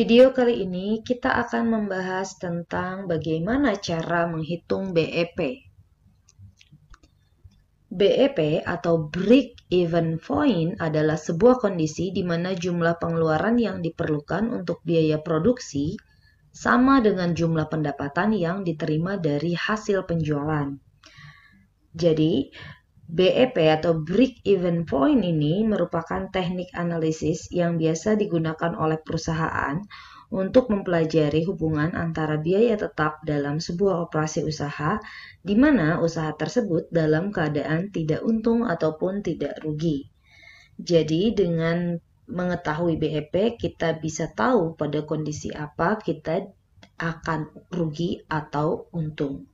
video kali ini kita akan membahas tentang bagaimana cara menghitung BEP. BEP atau Break Even Point adalah sebuah kondisi di mana jumlah pengeluaran yang diperlukan untuk biaya produksi sama dengan jumlah pendapatan yang diterima dari hasil penjualan. Jadi, BEP atau Break Even Point ini merupakan teknik analisis yang biasa digunakan oleh perusahaan untuk mempelajari hubungan antara biaya tetap dalam sebuah operasi usaha, di mana usaha tersebut dalam keadaan tidak untung ataupun tidak rugi. Jadi, dengan mengetahui BEP, kita bisa tahu pada kondisi apa kita akan rugi atau untung.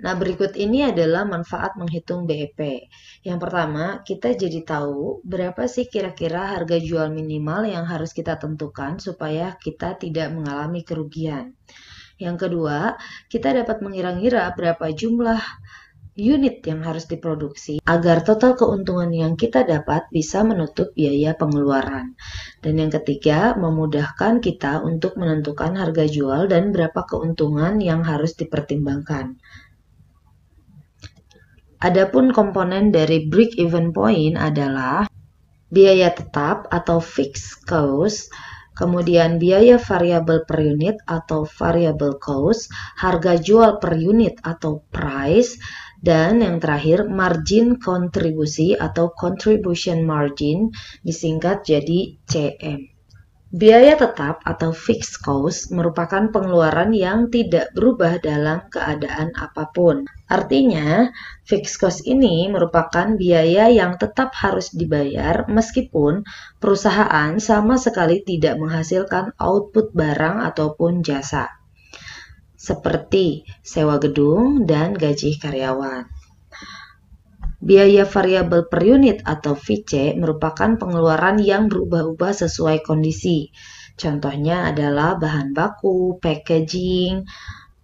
Nah, berikut ini adalah manfaat menghitung BEP. Yang pertama, kita jadi tahu berapa sih kira-kira harga jual minimal yang harus kita tentukan supaya kita tidak mengalami kerugian. Yang kedua, kita dapat mengira-ngira berapa jumlah unit yang harus diproduksi agar total keuntungan yang kita dapat bisa menutup biaya pengeluaran. Dan yang ketiga, memudahkan kita untuk menentukan harga jual dan berapa keuntungan yang harus dipertimbangkan. Adapun komponen dari break even point adalah biaya tetap atau fixed cost, kemudian biaya variabel per unit atau variable cost, harga jual per unit atau price, dan yang terakhir margin kontribusi atau contribution margin, disingkat jadi CM. Biaya tetap atau fixed cost merupakan pengeluaran yang tidak berubah dalam keadaan apapun. Artinya, fixed cost ini merupakan biaya yang tetap harus dibayar meskipun perusahaan sama sekali tidak menghasilkan output barang ataupun jasa, seperti sewa gedung dan gaji karyawan. Biaya variabel per unit atau VC merupakan pengeluaran yang berubah-ubah sesuai kondisi. Contohnya adalah bahan baku, packaging,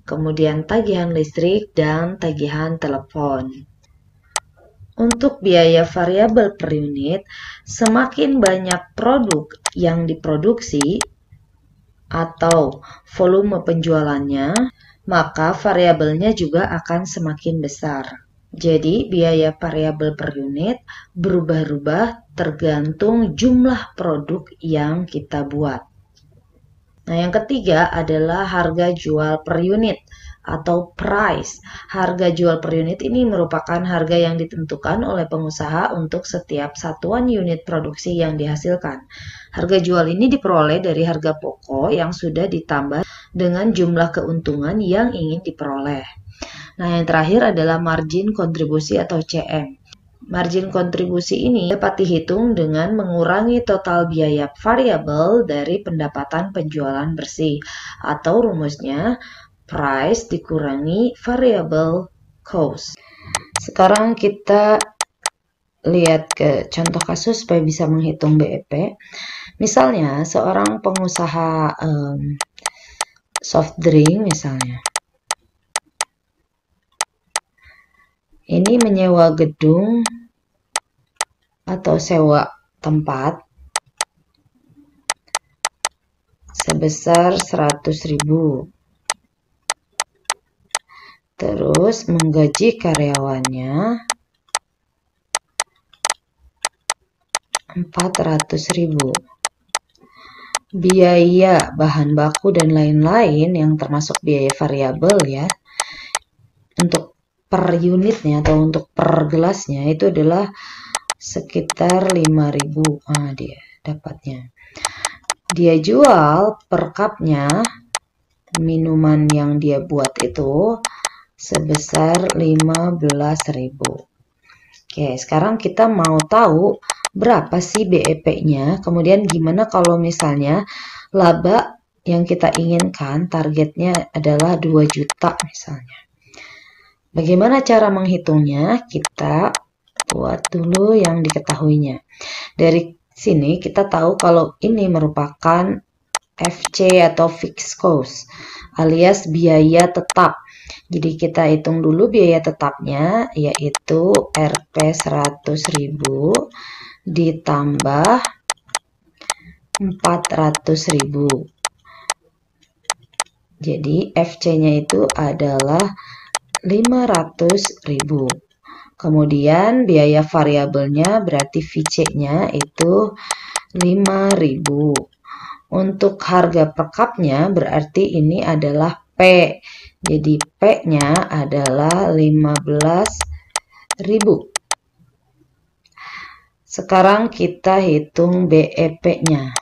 kemudian tagihan listrik, dan tagihan telepon. Untuk biaya variabel per unit, semakin banyak produk yang diproduksi atau volume penjualannya, maka variabelnya juga akan semakin besar. Jadi, biaya variabel per unit berubah-ubah tergantung jumlah produk yang kita buat. Nah, yang ketiga adalah harga jual per unit atau price. Harga jual per unit ini merupakan harga yang ditentukan oleh pengusaha untuk setiap satuan unit produksi yang dihasilkan. Harga jual ini diperoleh dari harga pokok yang sudah ditambah dengan jumlah keuntungan yang ingin diperoleh. Nah, yang terakhir adalah margin kontribusi atau CM. Margin kontribusi ini dapat dihitung dengan mengurangi total biaya variabel dari pendapatan penjualan bersih, atau rumusnya price dikurangi variable cost. Sekarang kita lihat ke contoh kasus supaya bisa menghitung BEP. Misalnya, seorang pengusaha soft drink misalnya. Ini menyewa gedung atau sewa tempat sebesar 100.000. Terus menggaji karyawannya 400.000. Biaya bahan baku dan lain-lain yang termasuk biaya variabel ya, untuk per unitnya atau untuk per gelasnya itu adalah sekitar 5.000. Dia dapatnya. Dia jual per cupnya minuman yang dia buat itu sebesar 15.000. Oke, sekarang kita mau tahu berapa sih BEP-nya, kemudian gimana kalau misalnya laba yang kita inginkan targetnya adalah 2 juta misalnya. Bagaimana cara menghitungnya? Kita buat dulu yang diketahuinya. Dari sini kita tahu kalau ini merupakan FC atau fixed cost alias biaya tetap. Jadi kita hitung dulu biaya tetapnya, yaitu Rp 100.000 ditambah 400.000. Jadi FC-nya itu adalah 500.000. Kemudian biaya variabelnya berarti VC-nya itu 5.000. Untuk harga per cupnya berarti ini adalah P. Jadi P-nya adalah 15.000. Sekarang kita hitung BEP-nya.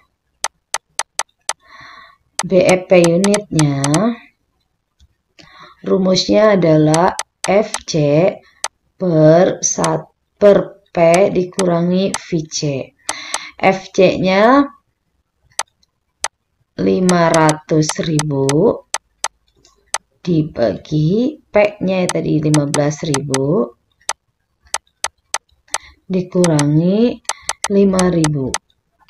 BEP unitnya, rumusnya adalah FC per P dikurangi VC. FC-nya 500.000 dibagi P-nya tadi 15.000 dikurangi 5.000.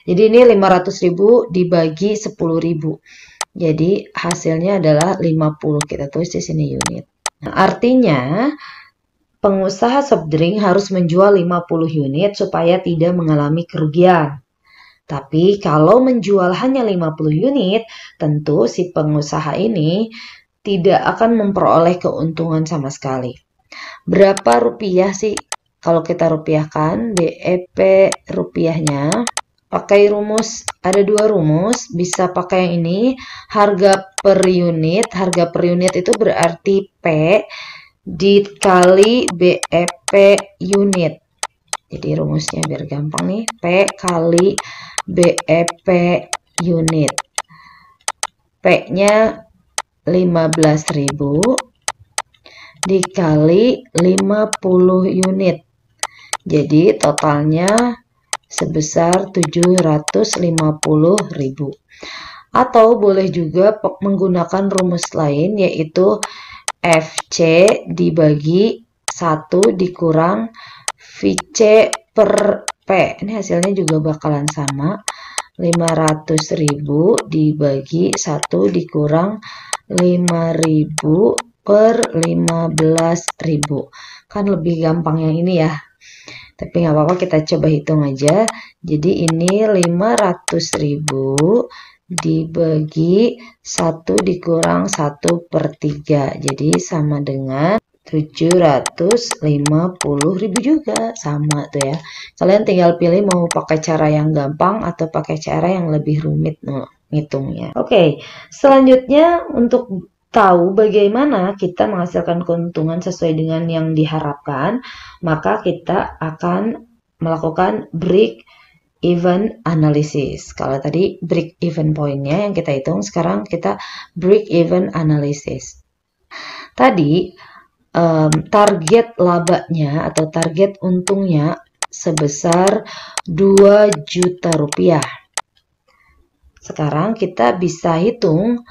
Jadi ini 500.000 dibagi 10.000. Jadi hasilnya adalah 50. Kita tulis di sini unit. Nah, artinya pengusaha soft drink harus menjual 50 unit supaya tidak mengalami kerugian. Tapi kalau menjual hanya 50 unit, tentu si pengusaha ini tidak akan memperoleh keuntungan sama sekali. Berapa rupiah sih kalau kita rupiahkan BEP rupiahnya? Pakai rumus, ada dua rumus, bisa pakai yang ini, harga per unit itu berarti P dikali BEP unit. Jadi rumusnya biar gampang nih, P kali BEP unit. P-nya 15.000 dikali 50 unit. Jadi totalnya sebesar 750.000. Atau boleh juga menggunakan rumus lain, yaitu FC dibagi 1 dikurang VC per P. Ini hasilnya juga bakalan sama. 500.000 dibagi 1 dikurang 5.000 per 15.000. Kan lebih gampang yang ini ya. Tapi nggak apa-apa, kita coba hitung aja. Jadi ini 500.000 dibagi 1 dikurang 1/3. Jadi sama dengan 750.000 juga. Sama tuh ya. Kalian tinggal pilih mau pakai cara yang gampang atau pakai cara yang lebih rumit ngitungnya. Oke, selanjutnya untuk tahu bagaimana kita menghasilkan keuntungan sesuai dengan yang diharapkan, maka kita akan melakukan break even analysis. Kalau tadi break even point-nya yang kita hitung, sekarang kita break even analysis. Tadi target labanya atau target untungnya sebesar 2 juta rupiah. Sekarang kita bisa hitung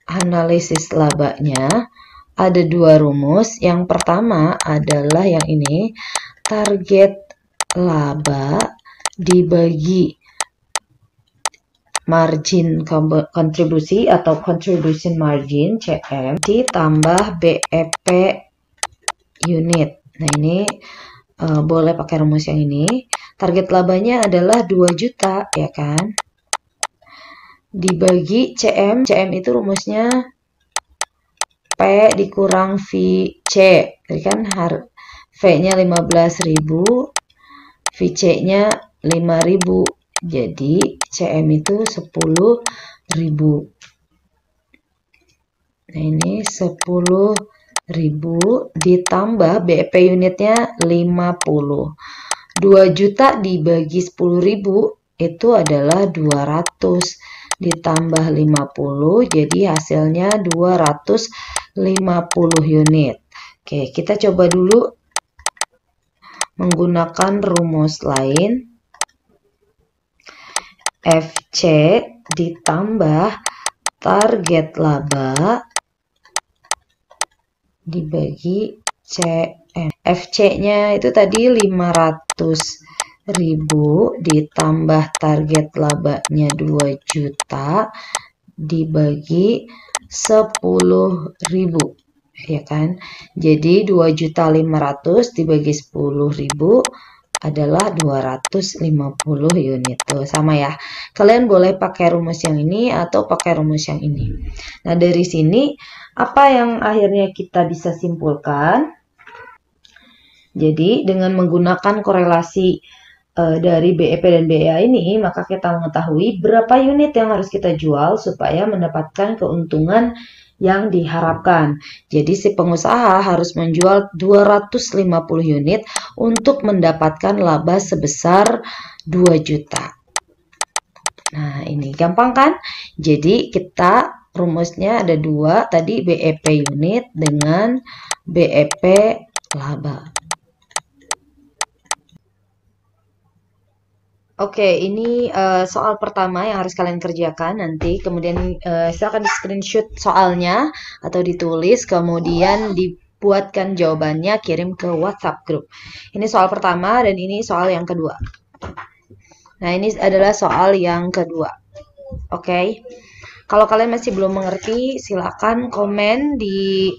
analisis labanya. Ada dua rumus. Yang pertama adalah yang ini, target laba dibagi margin kontribusi atau contribution margin CM ditambah BEP unit. Nah ini boleh pakai rumus yang ini. Target labanya adalah 2 juta ya kan, dibagi CM. CM itu rumusnya P dikurang VC. Jadi kan V-nya 15.000, VC-nya 5.000. Jadi CM itu 10.000. Nah ini 10.000 ditambah BEP unitnya 50. 2 juta dibagi 10.000 itu adalah 200 ditambah 50, jadi hasilnya 250 unit. Oke, kita coba dulu menggunakan rumus lain. FC ditambah target laba dibagi CM. FC-nya itu tadi 500.000 ditambah target labanya 2 juta dibagi 10.000 ya kan. Jadi 2.500.000 dibagi 10.000 adalah 250 unit. Tuh, sama ya. Kalian boleh pakai rumus yang ini atau pakai rumus yang ini. Nah, dari sini apa yang akhirnya kita bisa simpulkan? Jadi, dengan menggunakan korelasi dari BEP dan BEA ini, maka kita mengetahui berapa unit yang harus kita jual supaya mendapatkan keuntungan yang diharapkan. Jadi si pengusaha harus menjual 250 unit untuk mendapatkan laba sebesar 2 juta. Nah, ini gampang kan? Jadi kita rumusnya ada dua, tadi BEP unit dengan BEP laba. Oke, ini soal pertama yang harus kalian kerjakan nanti. Kemudian silakan di screenshot soalnya atau ditulis, kemudian dibuatkan jawabannya, kirim ke WhatsApp group. Ini soal pertama dan ini soal yang kedua. Nah, ini adalah soal yang kedua. Oke. Kalau kalian masih belum mengerti, silakan komen di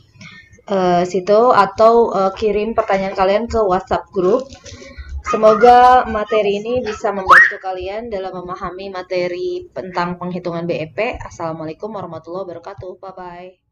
situ atau kirim pertanyaan kalian ke WhatsApp group. Semoga materi ini bisa membantu kalian dalam memahami materi tentang penghitungan BEP. Assalamualaikum warahmatullahi wabarakatuh. Bye-bye.